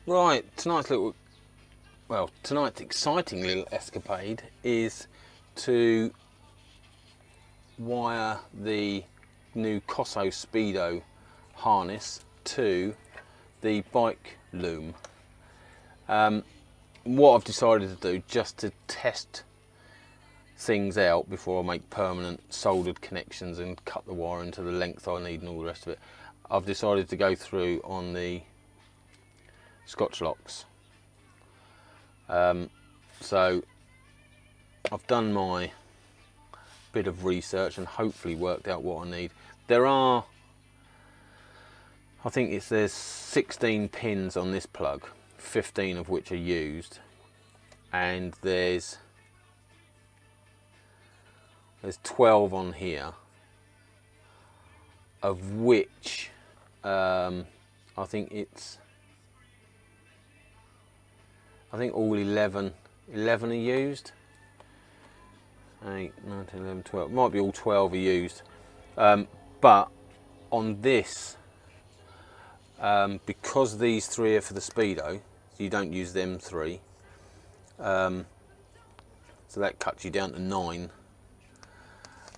Right, tonight's exciting little escapade is to wire the new Koso Speedo harness to the bike loom. What I've decided to do, just to test things out before I make permanent soldered connections and cut the wire into the length I need and all the rest of it, I've decided to go through on the Scotch locks. So I've done my bit of research and hopefully worked out what I need. There are, I think there's 16 pins on this plug, 15 of which are used, and there's 12 on here, of which I think all 11 are used. 8, 9, 10, 11, 12. Might be all 12 are used. But on this, because these 3 are for the Speedo, you don't use them 3. So that cuts you down to 9.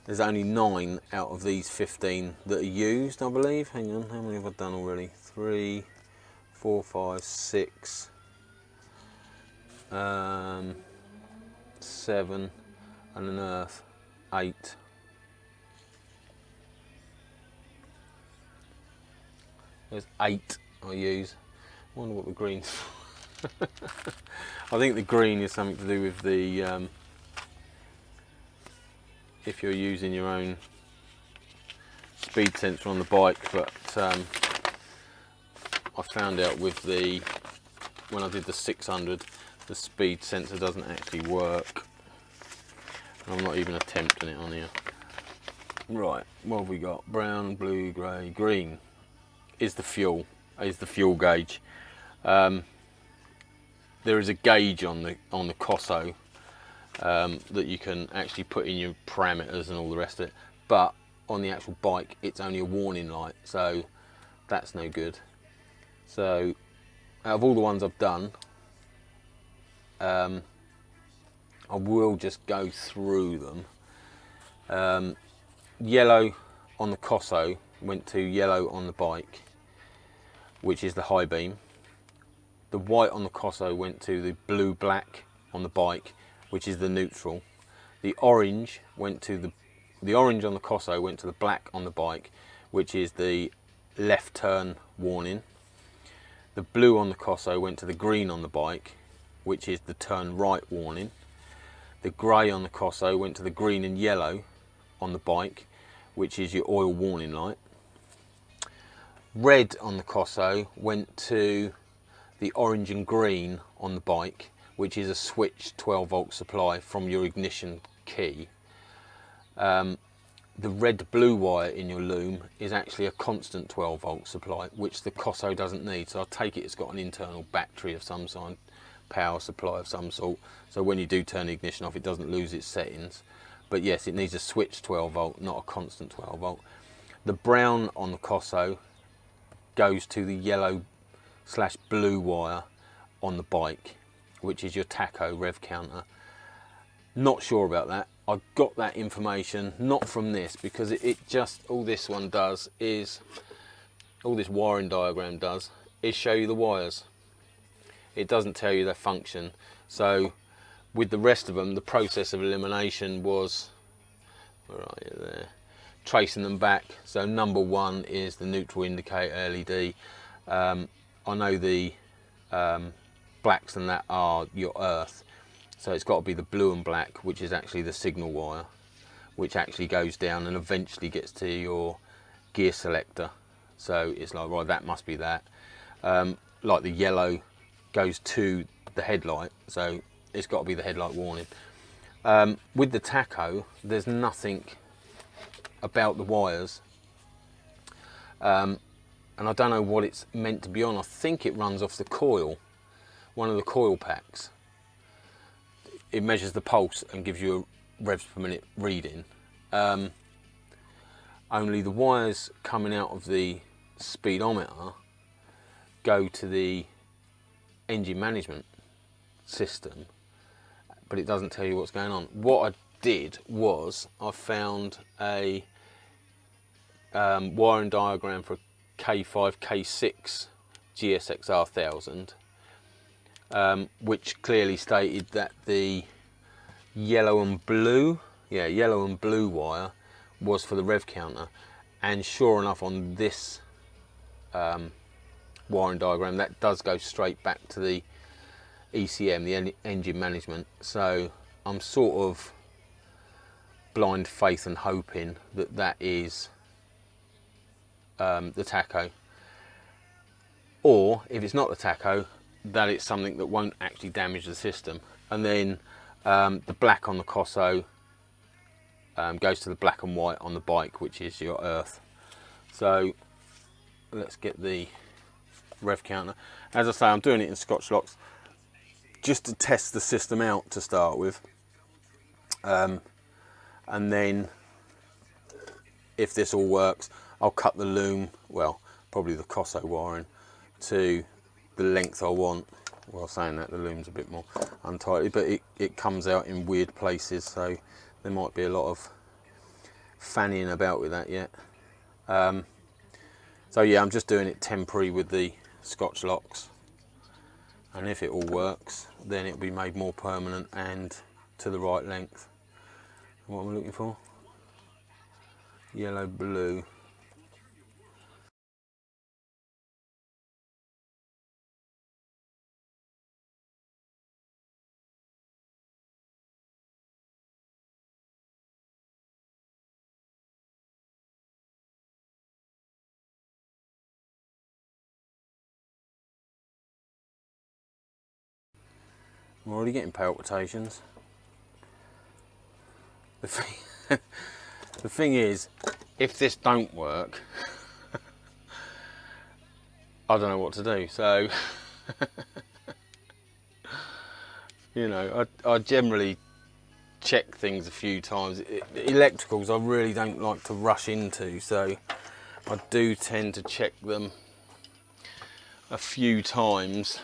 There's only 9 out of these 15 that are used, I believe. Hang on, how many have I done already? 3, 4, 5, 6. 7 and an earth, 8. There's 8 I use. I wonder what the green's for. I think the green is something to do with the if you're using your own speed sensor on the bike, but I found out with when I did the 600, the speed sensor doesn't actually work. I'm not even attempting it on here. Right, what have we got? Brown, blue, grey, green is the fuel gauge. There is a gauge on the Koso that you can actually put in your parameters and all the rest of it, but on the actual bike it's only a warning light, so that's no good. So out of all the ones I've done, I will just go through them. Yellow on the Koso went to yellow on the bike, which is the high beam. The white on the Koso went to the blue-black on the bike, which is the neutral. The orange went to the orange on the Koso went to the black on the bike, which is the left turn warning. The blue on the Koso went to the green on the bike, which is the turn right warning. The grey on the Koso went to the green and yellow on the bike, which is your oil warning light. Red on the Koso went to the orange and green on the bike, which is a switched 12 volt supply from your ignition key. The red blue wire in your loom is actually a constant 12 volt supply, which the Koso doesn't need. So I take it it's got an internal battery of some kind, power supply of some sort, so when you do turn the ignition off it doesn't lose its settings. But yes, it needs a switched 12 volt, not a constant 12 volt. The brown on the Koso goes to the yellow/blue wire on the bike, which is your tacho rev counter. Not sure about that. I got that information not from this, because it just, all this one does is, all this wiring diagram does is show you the wires. It doesn't tell you their function. So with the rest of them, the process of elimination was, where are you there, tracing them back. So number 1 is the neutral indicator LED. I know the blacks and that are your earth, so it's got to be the blue and black, which is actually the signal wire, which actually goes down and eventually gets to your gear selector. So it's like, right, that must be that. Like the yellow goes to the headlight, so it's got to be the headlight warning. With the tacho, there's nothing about the wires, and I don't know what it's meant to be on. I think it runs off the coil, one of the coil packs. It measures the pulse and gives you a revs per minute reading. Only the wires coming out of the speedometer go to the engine management system, but it doesn't tell you what's going on. What I did was I found a wiring diagram for a K5 K6 GSXR 1000, which clearly stated that the yellow and blue wire was for the rev counter, and sure enough on this wiring diagram that does go straight back to the ECM, the engine management. So I'm sort of blind faith and hoping that that is the tacho, or if it's not the tacho, that it's something that won't actually damage the system. And then the black on the Koso goes to the black and white on the bike, which is your earth. So let's get the rev counter. As I say, I'm doing it in Scotch locks just to test the system out to start with, and then if this all works, I'll cut the loom, well, probably the Koso wiring, to the length I want. Well, saying that, the loom's a bit more untidy, but it comes out in weird places, so there might be a lot of fannying about with that yet. So yeah, I'm just doing it temporary with the Scotch locks, and if it all works, then it'll be made more permanent and to the right length. What am I looking for? Yellow, blue. I'm already getting palpitations. The thing is, if this don't work, I don't know what to do. So, you know, I generally check things a few times. Electricals I really don't like to rush into, so I do tend to check them a few times.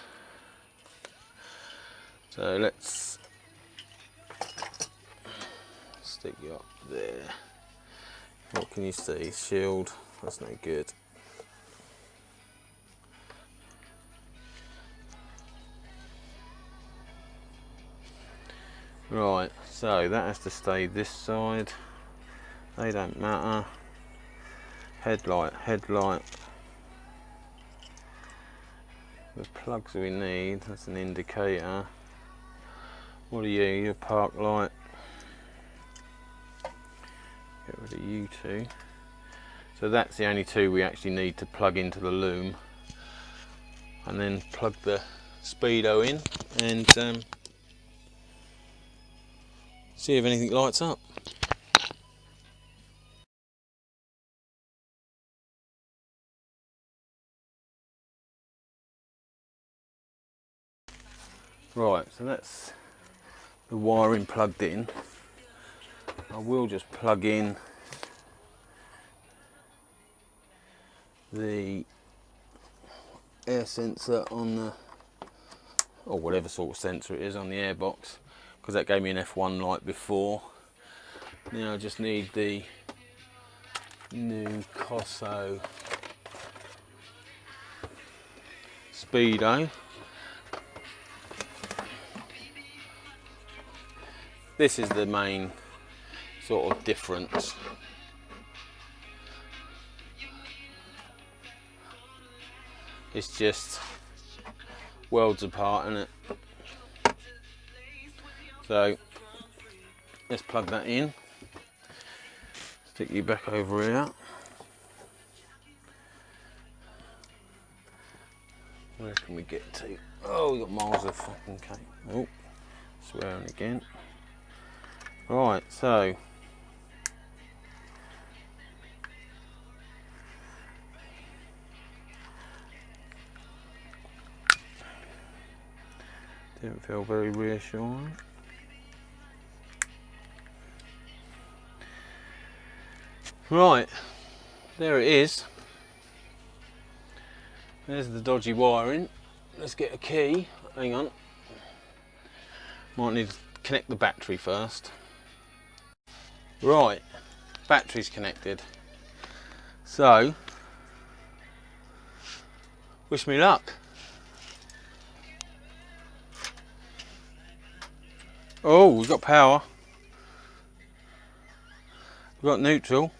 So let's stick you up there. What can you see? Shield, that's no good. Right, so that has to stay this side. They don't matter. Headlight, headlight. The plugs we need, that's an indicator. What are you? You're park light. Get rid of you two. So that's the only two we actually need to plug into the loom, and then plug the speedo in and see if anything lights up. Right, so that's the wiring plugged in. I will just plug in the air sensor on the, or whatever sort of sensor it is on the airbox, because that gave me an F1 light before. Now I just need the new Koso speedo. This is the main sort of difference. It's just worlds apart, isn't it? So let's plug that in. Stick you back over here. Where can we get to? Oh, we've got miles of fucking cake. Oh, swearing again. Right, so didn't feel very reassuring. Right, there it is. There's the dodgy wiring. Let's get a key. hang on. Might need to connect the battery first. Right, battery's connected. So, wish me luck. Oh, we've got power. We've got neutral.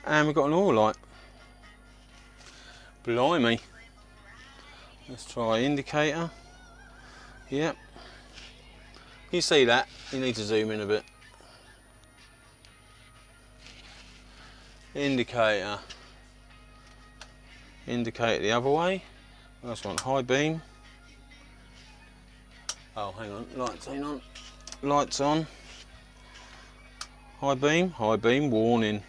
And we've got an oil light. Blimey. Let's try indicator. Yep. You see that? You need to zoom in a bit. Indicator. Indicator the other way. Last one, high beam. Oh, hang on, lights on. Lights on. High beam, warning.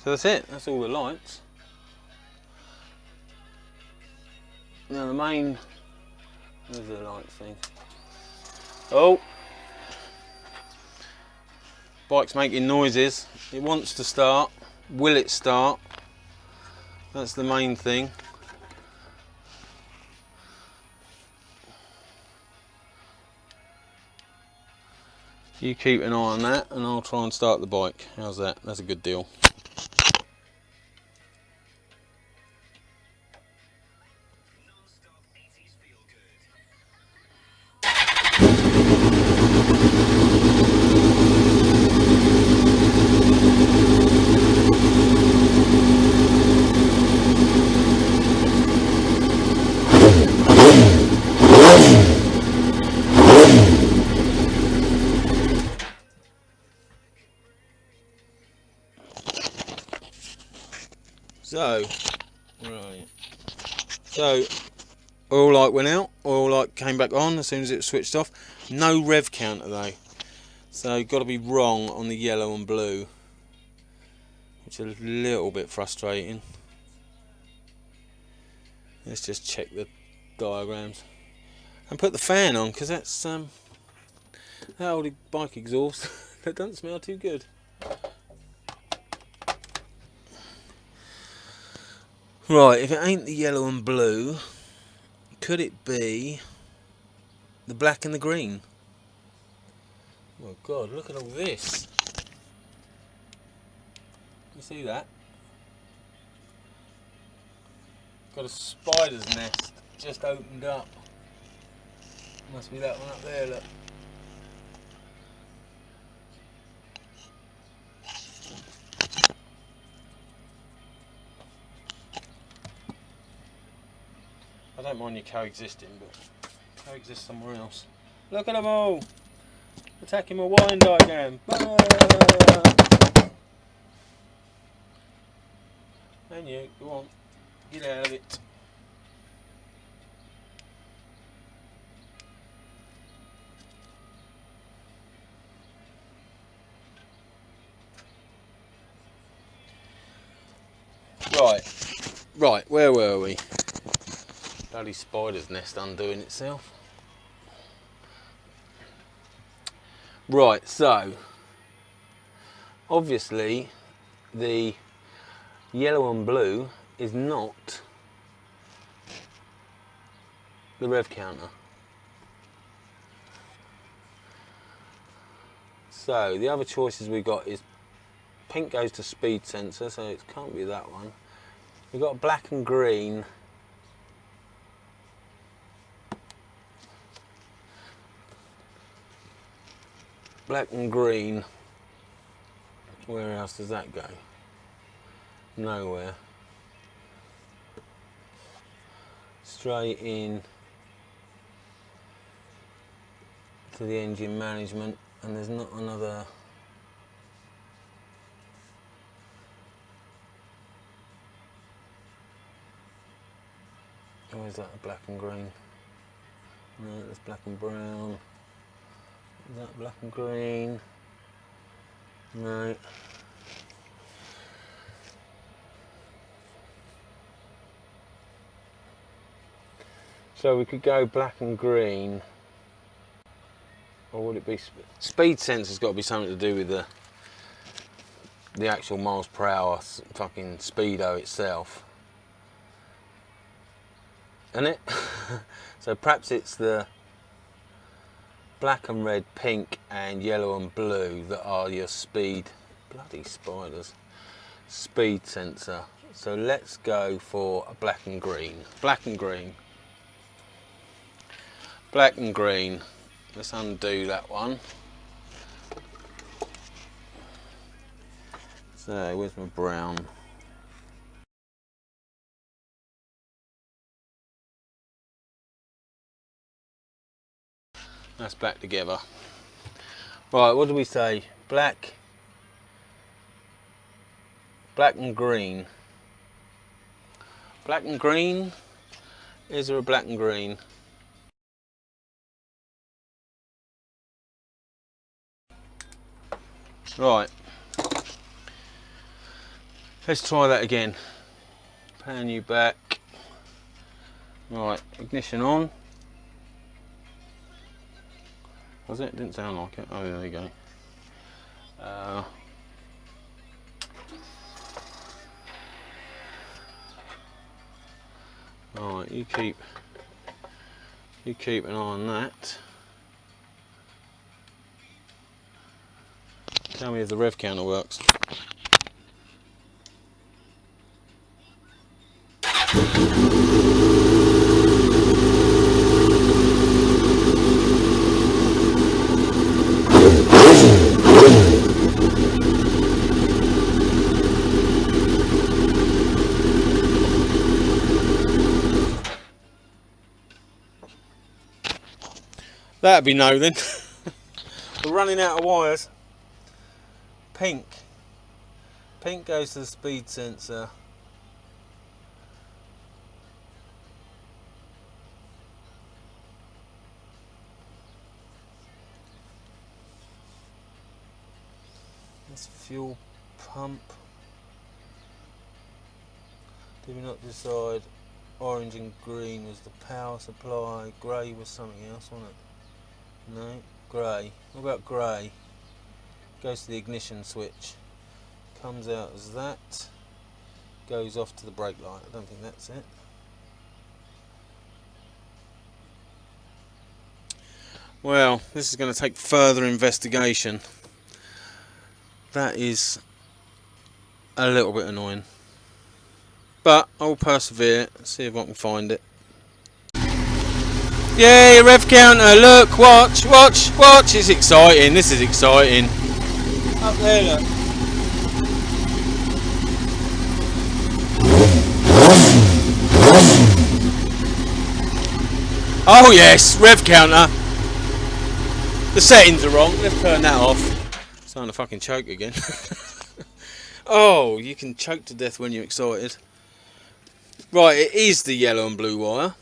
So that's it, that's all the lights. Now the main, where's the lights thing? Oh! Bike's making noises. It wants to start. Will it start? That's the main thing. You keep an eye on that and I'll try and start the bike. How's that? That's a good deal. So, right. So, oil light went out, oil light came back on as soon as it was switched off. No rev counter though. So, got to be wrong on the yellow and blue, which is a little bit frustrating. Let's just check the diagrams and put the fan on, because that's that old bike exhaust that doesn't smell too good. Right, if it ain't the yellow and blue, could it be the black and the green? Oh God, look at all this. You see that? Got a spider's nest just opened up. Must be that one up there, look. I don't mind you coexisting, but coexist somewhere else. Look at them all! Attacking my wiring diagram! Ah! And you, go on, get out of it. Right, where were we? Bloody spider's nest undoing itself. Right, so obviously the yellow and blue is not the rev counter. So the other choices we got is pink goes to speed sensor, so it can't be that one. We've got black and green. Black and green. Where else does that go? Nowhere. Straight in to the engine management, and there's not another. Or is that a black and green? No, that's black and brown. Is that black and green? No. So we could go black and green, or would it be speed sensor's got to be something to do with the actual miles per hour fucking speedo itself. isn't it? So perhaps it's the black and red, pink and yellow and blue that are your speed, bloody spiders, speed sensor. So let's go for a black and green. Black and green. Black and green. Let's undo that one. So where's my brown? That's back together. Right, what do we say? Black, black and green. Black and green? Is there a black and green? Right. Let's try that again. Pan you back. Right, ignition on. Was it? Didn't sound like it. Oh, there you go. Right, you keep an eye on that. Tell me if the rev counter works. That'd be no then. We're running out of wires. Pink. Pink goes to the speed sensor. This fuel pump. Did we not decide orange and green was the power supply, grey was something else, wasn't it? No, grey. What about grey? Goes to the ignition switch. Comes out as that. Goes off to the brake light. I don't think that's it. Well, this is going to take further investigation. That is a little bit annoying. But I'll persevere, see if I can find it. Yay, rev counter, look, watch, watch, watch. It's exciting, this is exciting. Up there, look. Oh yes, rev counter. The settings are wrong, let's turn that off. Starting to fucking choke again. Oh, you can choke to death when you're excited. Right, it is the yellow and blue wire.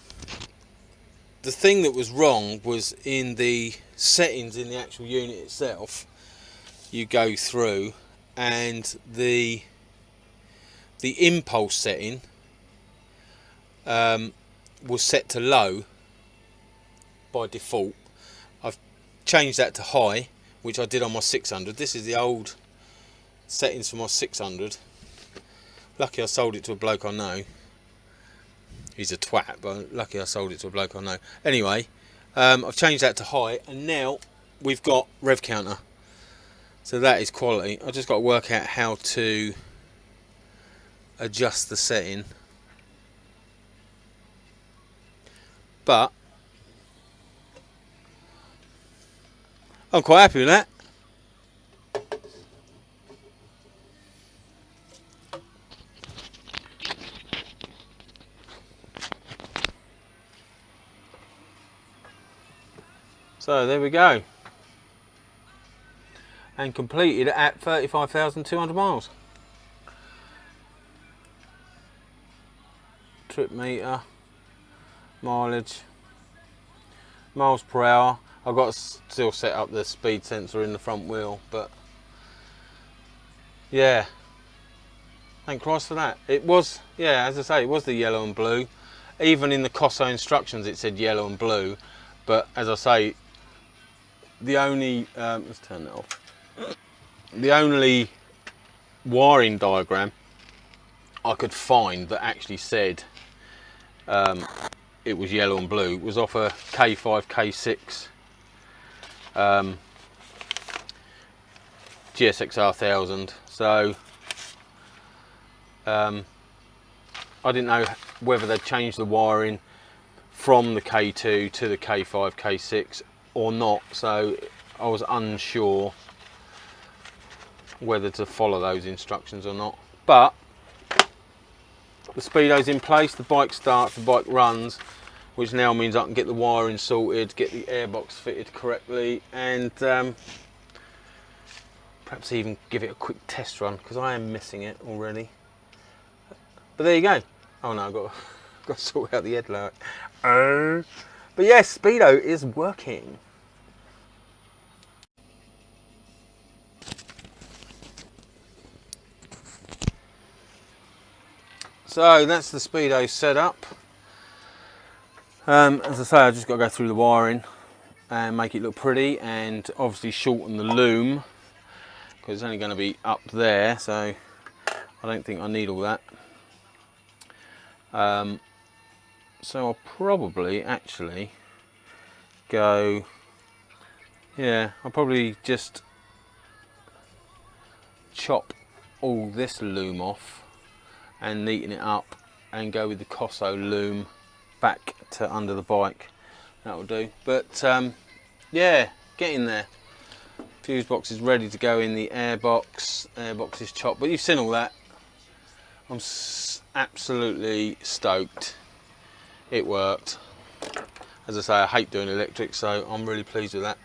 The thing that was wrong was in the settings in the actual unit itself. You go through and the impulse setting was set to low by default. I've changed that to high, which I did on my 600. This is the old settings for my 600. Lucky I sold it to a bloke I know. He's a twat, but lucky I sold it to a bloke I know. Anyway, I've changed that to high, and now we've got rev counter. So that is quality. I've just got to work out how to adjust the setting. But I'm quite happy with that. So there we go, and completed at 35,200 miles. Trip meter, mileage, miles per hour. I've got to still set up the speed sensor in the front wheel, but yeah, thank Christ for that. It was, yeah, as I say, it was the yellow and blue. Even in the Koso instructions it said yellow and blue, but as I say, the only, let's turn that off. The only wiring diagram I could find that actually said it it was yellow and blue, it was off a K5 K6 GSXR 1000. So I didn't know whether they'd changed the wiring from the K2 to the K5 K6 or not, so I was unsure whether to follow those instructions or not. But the speedo's in place, the bike starts, the bike runs, which now means I can get the wiring sorted, get the airbox fitted correctly, and perhaps even give it a quick test run, because I am missing it already. But there you go. Oh no, I've got to sort out the headlight. But yes, speedo is working. So that's the speedo set up. As I say, I just got to go through the wiring and make it look pretty, and obviously shorten the loom because it's only going to be up there, so I don't think I need all that. So I'll probably actually go, yeah, I'll probably just chop all this loom off and neaten it up and go with the Koso loom back to under the bike. That will do. But yeah, get in there. Fuse box is ready to go in the airbox. Airbox is chopped, but you've seen all that. I'm absolutely stoked. It worked. As I say, I hate doing electric, so I'm really pleased with that.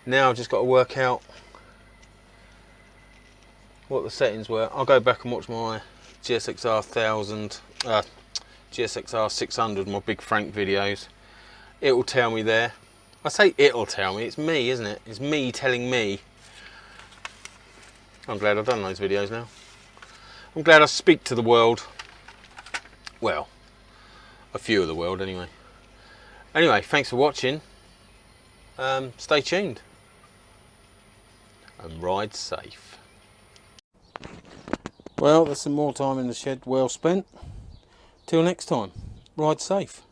Now I've just got to work out what the settings were. I'll go back and watch my GSXR 1000, GSXR 600, my Big Frank videos. It will tell me there. I say it'll tell me, it's me, isn't it? It's me telling me. I'm glad I've done those videos now. I'm glad I speak to the world. Well, a few of the world anyway. Anyway, thanks for watching. Stay tuned and ride safe. Well, there's some more time in the shed well spent. Till next time, ride safe.